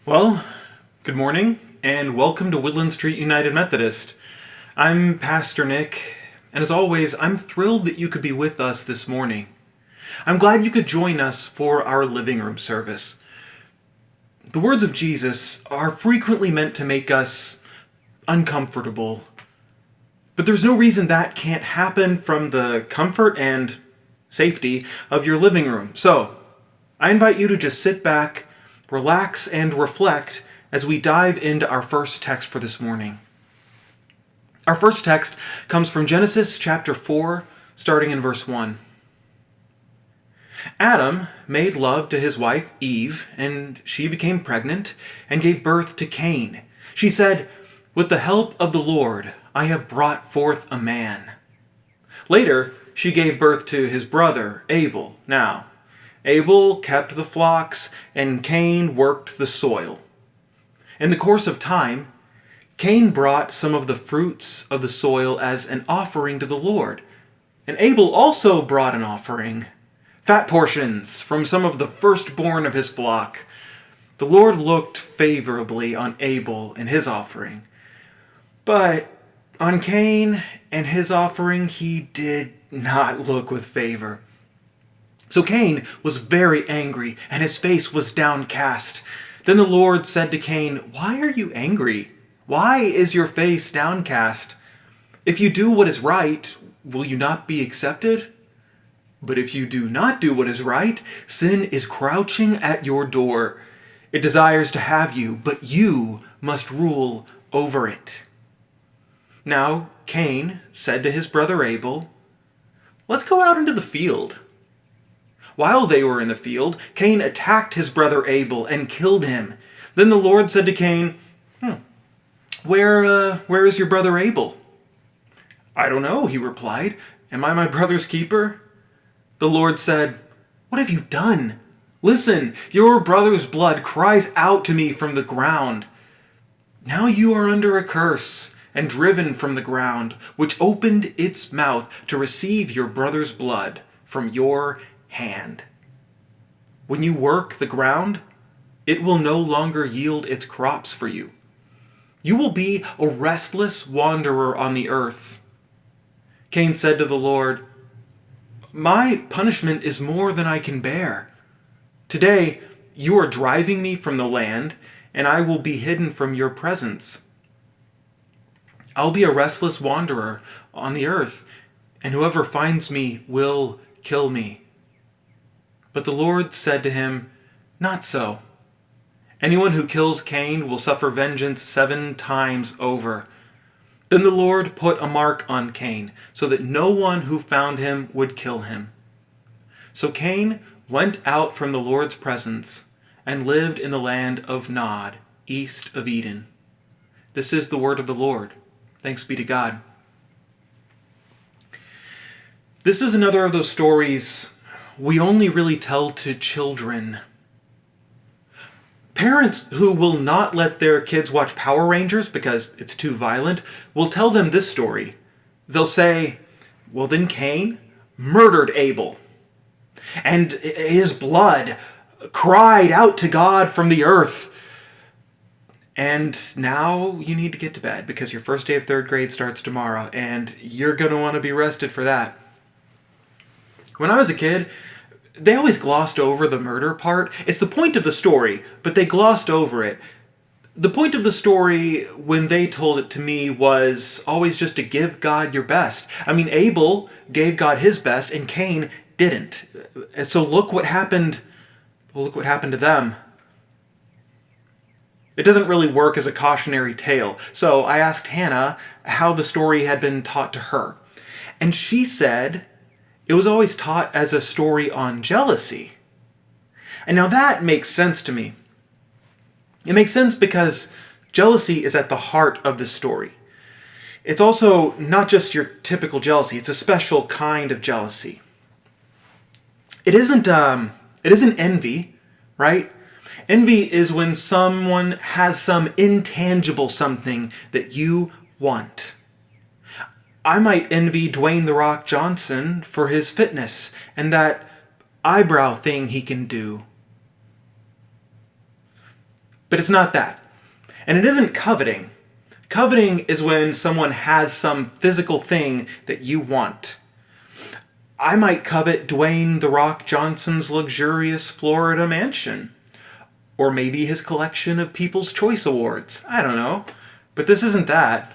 Well, good morning, and welcome to Woodland Street United Methodist. I'm Pastor Nick, and as always, I'm thrilled that you could be with us this morning. I'm glad you could join us for our living room service. The words of Jesus are frequently meant to make us uncomfortable, but there's no reason that can't happen from the comfort and safety of your living room. So, I invite you to just sit back, relax, and reflect as we dive into our first text for this morning. Our first text comes from Genesis chapter 4, starting in verse 1. Adam made love to his wife Eve, and she became pregnant and gave birth to Cain. She said, "With the help of the Lord, I have brought forth a man." Later, she gave birth to his brother Abel. Now, Abel kept the flocks, and Cain worked the soil. In the course of time, Cain brought some of the fruits of the soil as an offering to the Lord. And Abel also brought an offering, fat portions from some of the firstborn of his flock. The Lord looked favorably on Abel and his offering, but on Cain and his offering he did not look with favor. So Cain was very angry, and his face was downcast. Then the Lord said to Cain, "Why are you angry? Why is your face downcast? If you do what is right, will you not be accepted? But if you do not do what is right, sin is crouching at your door. It desires to have you, but you must rule over it." Now Cain said to his brother Abel, "Let's go out into the field." While they were in the field, Cain attacked his brother Abel and killed him. Then the Lord said to Cain, Where is your brother Abel?" "I don't know," he replied. "Am I my brother's keeper?" The Lord said, "What have you done? Listen, your brother's blood cries out to me from the ground. Now you are under a curse and driven from the ground, which opened its mouth to receive your brother's blood from your hand. When you work the ground, it will no longer yield its crops for you. You will be a restless wanderer on the earth." Cain said to the Lord, "My punishment is more than I can bear. Today you are driving me from the land, and I will be hidden from your presence. I'll be a restless wanderer on the earth, and whoever finds me will kill me." But the Lord said to him, "Not so. Anyone who kills Cain will suffer vengeance 7 times over." Then the Lord put a mark on Cain, so that no one who found him would kill him. So Cain went out from the Lord's presence and lived in the land of Nod, east of Eden. This is the word of the Lord. Thanks be to God. This is another of those stories we only really tell to children. Parents who will not let their kids watch Power Rangers because it's too violent will tell them this story. They'll say, "Well, then Cain murdered Abel, and his blood cried out to God from the earth. And now you need to get to bed because your first day of 3rd grade starts tomorrow, and you're going to want to be rested for that." When I was a kid, they always glossed over the murder part. It's the point of the story, but they glossed over it. The point of the story, when they told it to me, was always just to give God your best. I mean, Abel gave God his best, and Cain didn't. And so look what happened. Well, look what happened to them. It doesn't really work as a cautionary tale. So I asked Hannah how the story had been taught to her. And she said it was always taught as a story on jealousy. And now that makes sense to me. It makes sense because jealousy is at the heart of the story. It's also not just your typical jealousy, it's a special kind of jealousy. It isn't envy, right? Envy is when someone has some intangible something that you want. I might envy Dwayne "The Rock" Johnson for his fitness and that eyebrow thing he can do. But it's not that. And it isn't coveting. Coveting is when someone has some physical thing that you want. I might covet Dwayne "The Rock" Johnson's luxurious Florida mansion. Or maybe his collection of People's Choice Awards. I don't know. But this isn't that.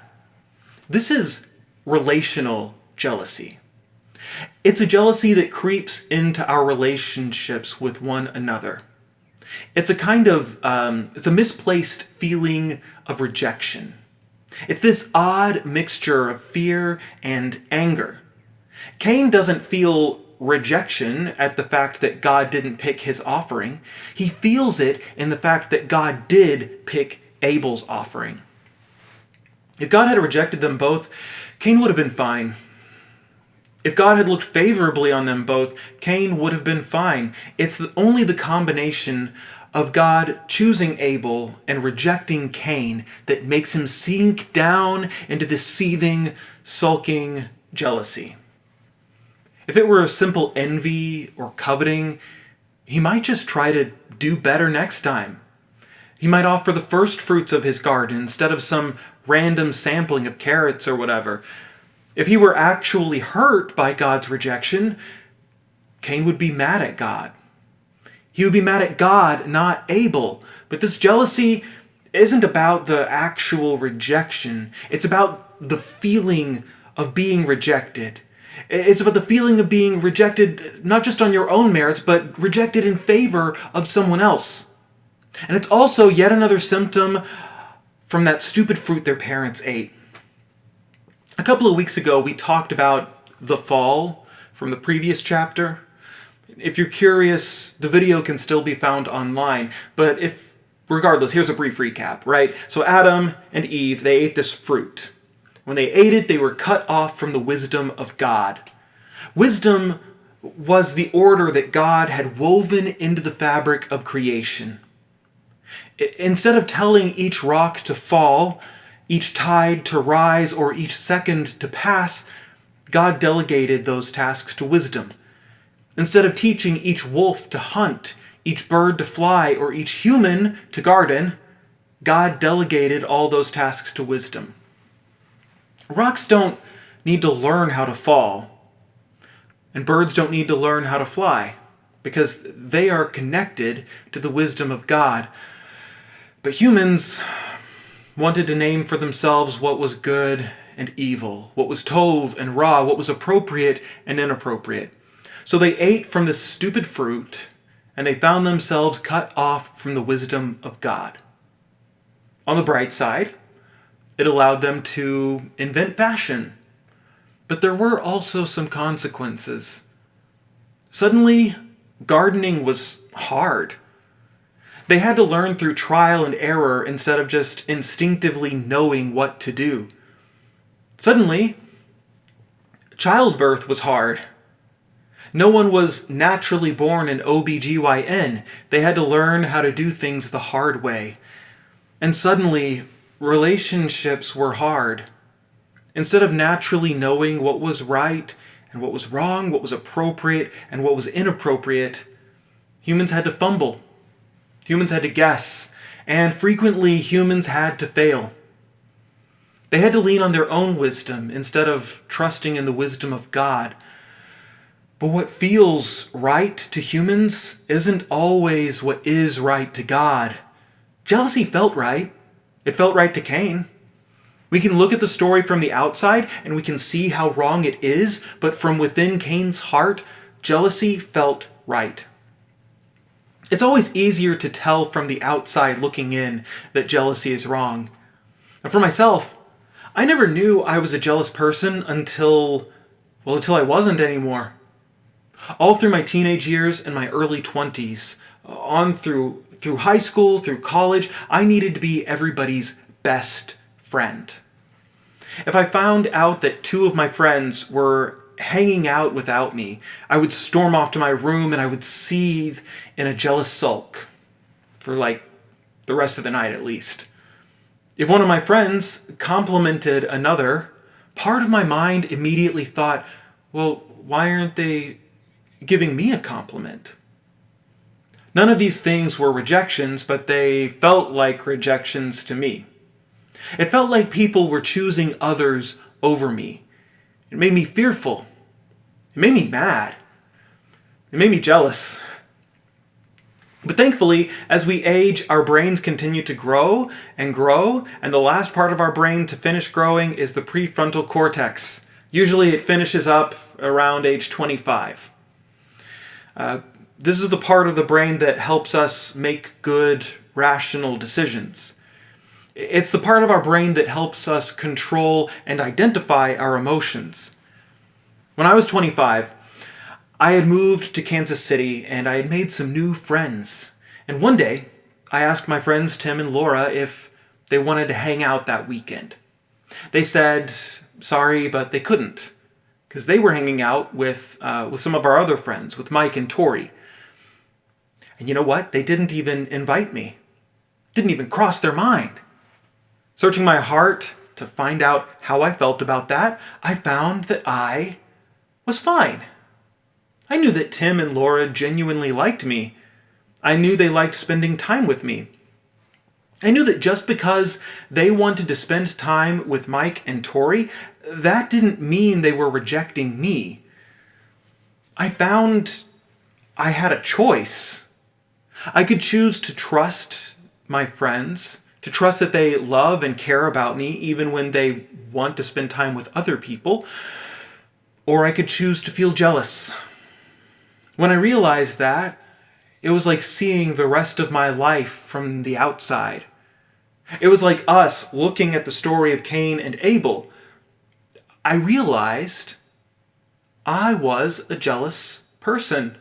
This is relational jealousy. It's a jealousy that creeps into our relationships with one another. It's a kind of, it's a misplaced feeling of rejection. It's this odd mixture of fear and anger. Cain doesn't feel rejection at the fact that God didn't pick his offering. He feels it in the fact that God did pick Abel's offering. If God had rejected them both, Cain would have been fine. If God had looked favorably on them both, Cain would have been fine. It's only the combination of God choosing Abel and rejecting Cain that makes him sink down into this seething, sulking jealousy. If it were a simple envy or coveting, he might just try to do better next time. He might offer the first fruits of his garden instead of some random sampling of carrots or whatever. If he were actually hurt by God's rejection, Cain would be mad at God. He would be mad at God, not Abel. But this jealousy isn't about the actual rejection. It's about the feeling of being rejected. It's about the feeling of being rejected not just on your own merits, but rejected in favor of someone else. And it's also yet another symptom from that stupid fruit their parents ate. A couple of weeks ago, we talked about the fall from the previous chapter. If you're curious, the video can still be found online. But regardless, here's a brief recap, right? So Adam and Eve, they ate this fruit. When they ate it, they were cut off from the wisdom of God. Wisdom was the order that God had woven into the fabric of creation. Instead of telling each rock to fall, each tide to rise, or each second to pass, God delegated those tasks to wisdom. Instead of teaching each wolf to hunt, each bird to fly, or each human to garden, God delegated all those tasks to wisdom. Rocks don't need to learn how to fall, and birds don't need to learn how to fly, because they are connected to the wisdom of God. But humans wanted to name for themselves what was good and evil, what was tov and ra, what was appropriate and inappropriate. So they ate from this stupid fruit, and they found themselves cut off from the wisdom of God. On the bright side, it allowed them to invent fashion. But there were also some consequences. Suddenly, gardening was hard. They had to learn through trial and error instead of just instinctively knowing what to do. Suddenly, childbirth was hard. No one was naturally born an OBGYN. They had to learn how to do things the hard way. And suddenly, relationships were hard. Instead of naturally knowing what was right and what was wrong, what was appropriate and what was inappropriate, humans had to fumble. Humans had to guess. And frequently, humans had to fail. They had to lean on their own wisdom instead of trusting in the wisdom of God. But what feels right to humans isn't always what is right to God. Jealousy felt right. It felt right to Cain. We can look at the story from the outside and we can see how wrong it is, but from within Cain's heart, jealousy felt right. It's always easier to tell from the outside looking in that jealousy is wrong. And for myself, I never knew I was a jealous person until I wasn't anymore. All through my teenage years and my early 20s, on through high school, through college, I needed to be everybody's best friend. If I found out that two of my friends were hanging out without me, I would storm off to my room and I would seethe in a jealous sulk for the rest of the night at least. If one of my friends complimented another, part of my mind immediately thought, well, why aren't they giving me a compliment? None of these things were rejections, but they felt like rejections to me. It felt like people were choosing others over me. It made me fearful. It made me mad. It made me jealous. But thankfully, as we age, our brains continue to grow, and the last part of our brain to finish growing is the prefrontal cortex. Usually it finishes up around age 25. This is the part of the brain that helps us make good, rational decisions. It's the part of our brain that helps us control and identify our emotions. When I was 25, I had moved to Kansas City and I had made some new friends. And one day, I asked my friends Tim and Laura if they wanted to hang out that weekend. They said, sorry, but they couldn't, because they were hanging out with some of our other friends, with Mike and Tori. And you know what? They didn't even invite me. Didn't even cross their mind. Searching my heart to find out how I felt about that, I found that I was fine. I knew that Tim and Laura genuinely liked me. I knew they liked spending time with me. I knew that just because they wanted to spend time with Mike and Tori, that didn't mean they were rejecting me. I found I had a choice. I could choose to trust my friends, to trust that they love and care about me even when they want to spend time with other people, or I could choose to feel jealous. When I realized that, it was like seeing the rest of my life from the outside. It was like us looking at the story of Cain and Abel. I realized I was a jealous person,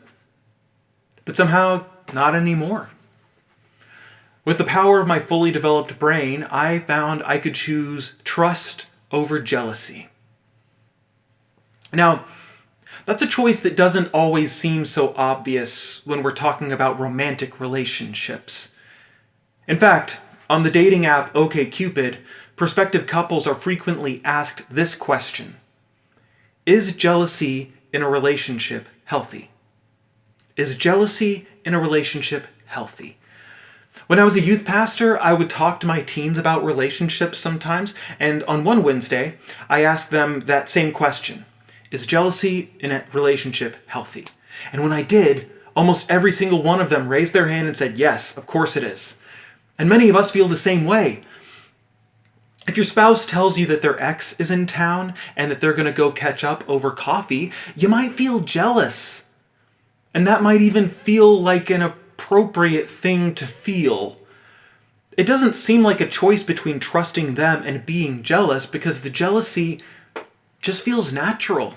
but somehow not anymore. With the power of my fully developed brain, I found I could choose trust over jealousy. Now, that's a choice that doesn't always seem so obvious when we're talking about romantic relationships. In fact, on the dating app OkCupid, prospective couples are frequently asked this question: is jealousy in a relationship healthy? Is jealousy in a relationship healthy? When I was a youth pastor, I would talk to my teens about relationships sometimes, and on one Wednesday, I asked them that same question: is jealousy in a relationship healthy? And when I did, almost every single one of them raised their hand and said, yes, of course it is. And many of us feel the same way. If your spouse tells you that their ex is in town and that they're going to go catch up over coffee, you might feel jealous. And that might even feel like an appropriate thing to feel. It doesn't seem like a choice between trusting them and being jealous, because the jealousy just feels natural.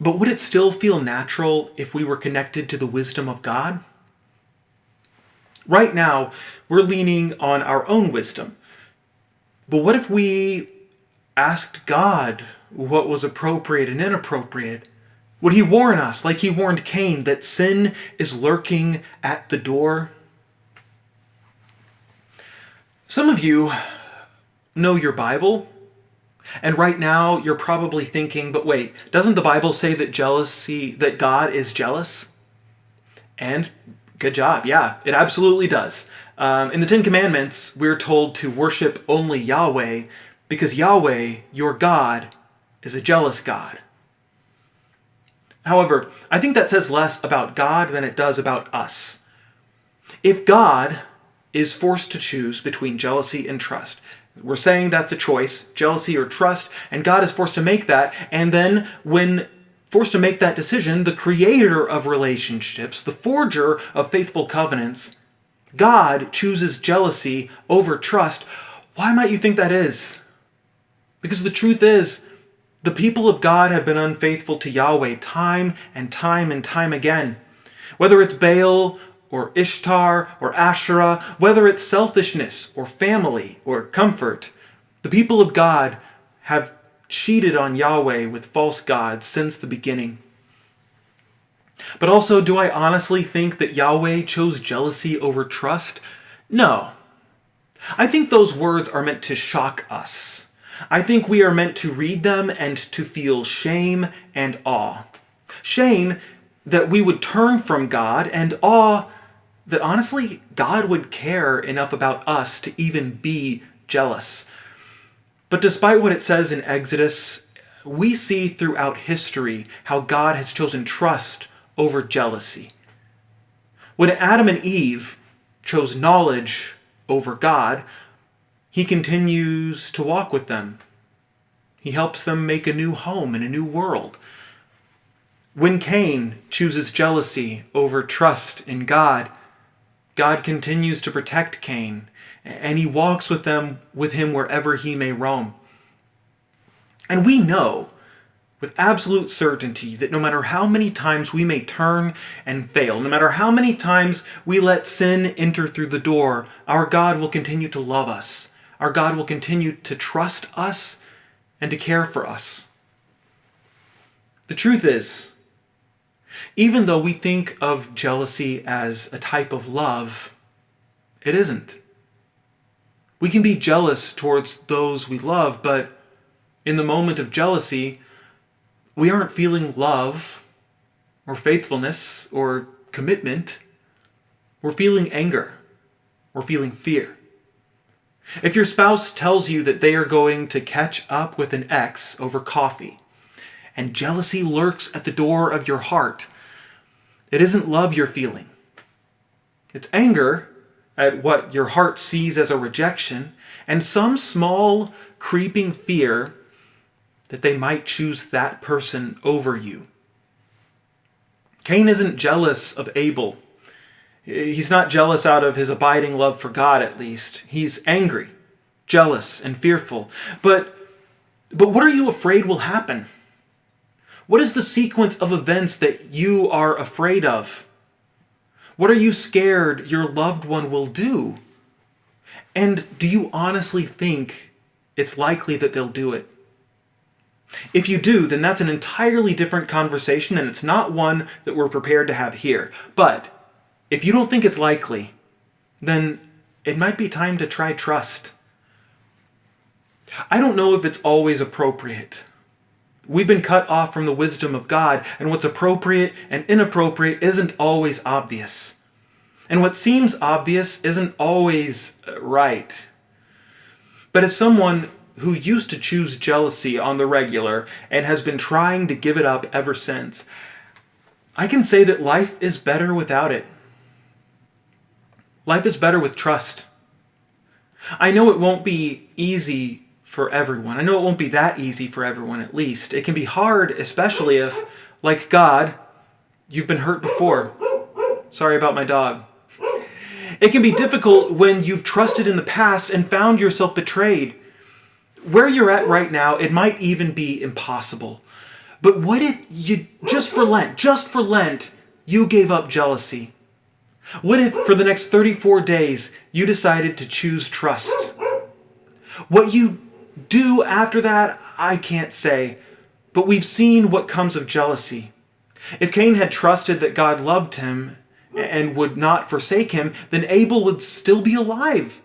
But would it still feel natural if we were connected to the wisdom of God? Right now, we're leaning on our own wisdom. But what if we asked God what was appropriate and inappropriate? Would he warn us, like he warned Cain, that sin is lurking at the door? Some of you know your Bible, and right now you're probably thinking, but wait, doesn't the Bible say that God is jealous? And good job, yeah, it absolutely does. In the Ten Commandments, we're told to worship only Yahweh, because Yahweh, your God, is a jealous God. However, I think that says less about God than it does about us. If God is forced to choose between jealousy and trust, we're saying that's a choice, jealousy or trust, and God is forced to make that, and then when forced to make that decision, the creator of relationships, the forger of faithful covenants, God chooses jealousy over trust. Why might you think that is? Because the truth is, the people of God have been unfaithful to Yahweh time and time and time again. Whether it's Baal or Ishtar or Asherah, whether it's selfishness or family or comfort, the people of God have cheated on Yahweh with false gods since the beginning. But also, do I honestly think that Yahweh chose jealousy over trust? No. I think those words are meant to shock us. I think we are meant to read them and to feel shame and awe. Shame that we would turn from God, and awe that honestly God would care enough about us to even be jealous. But despite what it says in Exodus, we see throughout history how God has chosen trust over jealousy. When Adam and Eve chose knowledge over God, he continues to walk with them. He helps them make a new home in a new world. When Cain chooses jealousy over trust in God, God continues to protect Cain, and he walks with him wherever he may roam. And we know with absolute certainty that no matter how many times we may turn and fail, no matter how many times we let sin enter through the door, our God will continue to love us. Our God will continue to trust us and to care for us. The truth is, even though we think of jealousy as a type of love, it isn't. We can be jealous towards those we love, but in the moment of jealousy, we aren't feeling love or faithfulness or commitment. We're feeling anger. We're feeling fear. If your spouse tells you that they are going to catch up with an ex over coffee, and jealousy lurks at the door of your heart, it isn't love you're feeling. It's anger at what your heart sees as a rejection, and some small creeping fear that they might choose that person over you. Cain isn't jealous of Abel. He's not jealous out of his abiding love for God, at least. He's angry, jealous, and fearful. But what are you afraid will happen? What is the sequence of events that you are afraid of? What are you scared your loved one will do? And do you honestly think it's likely that they'll do it? If you do, then that's an entirely different conversation, and it's not one that we're prepared to have here. But if you don't think it's likely, then it might be time to try trust. I don't know if it's always appropriate. We've been cut off from the wisdom of God, and what's appropriate and inappropriate isn't always obvious. And what seems obvious isn't always right. But as someone who used to choose jealousy on the regular and has been trying to give it up ever since, I can say that life is better without it. Life is better with trust. I know it won't be easy for everyone. I know it won't be that easy for everyone, at least. It can be hard, especially if, like God, you've been hurt before. Sorry about my dog. It can be difficult when you've trusted in the past and found yourself betrayed. Where you're at right now, it might even be impossible. But what if you, just for Lent, you gave up jealousy? What if for the next 34 days, you decided to choose trust? What you do after that, I can't say, but we've seen what comes of jealousy. If Cain had trusted that God loved him and would not forsake him, then Abel would still be alive.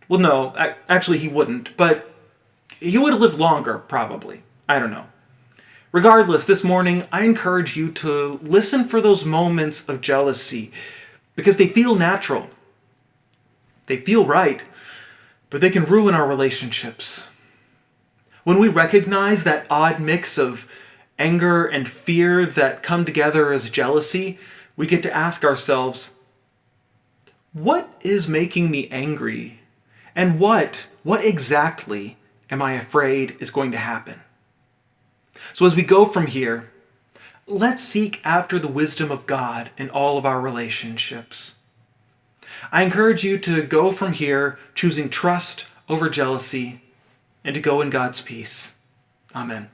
Well, no, actually he wouldn't, but he would have lived longer, probably. I don't know. Regardless, this morning, I encourage you to listen for those moments of jealousy because they feel natural. They feel right, but they can ruin our relationships. When we recognize that odd mix of anger and fear that come together as jealousy, we get to ask ourselves, what is making me angry? And what exactly am I afraid is going to happen? So as we go from here, let's seek after the wisdom of God in all of our relationships. I encourage you to go from here choosing trust over jealousy and to go in God's peace. Amen.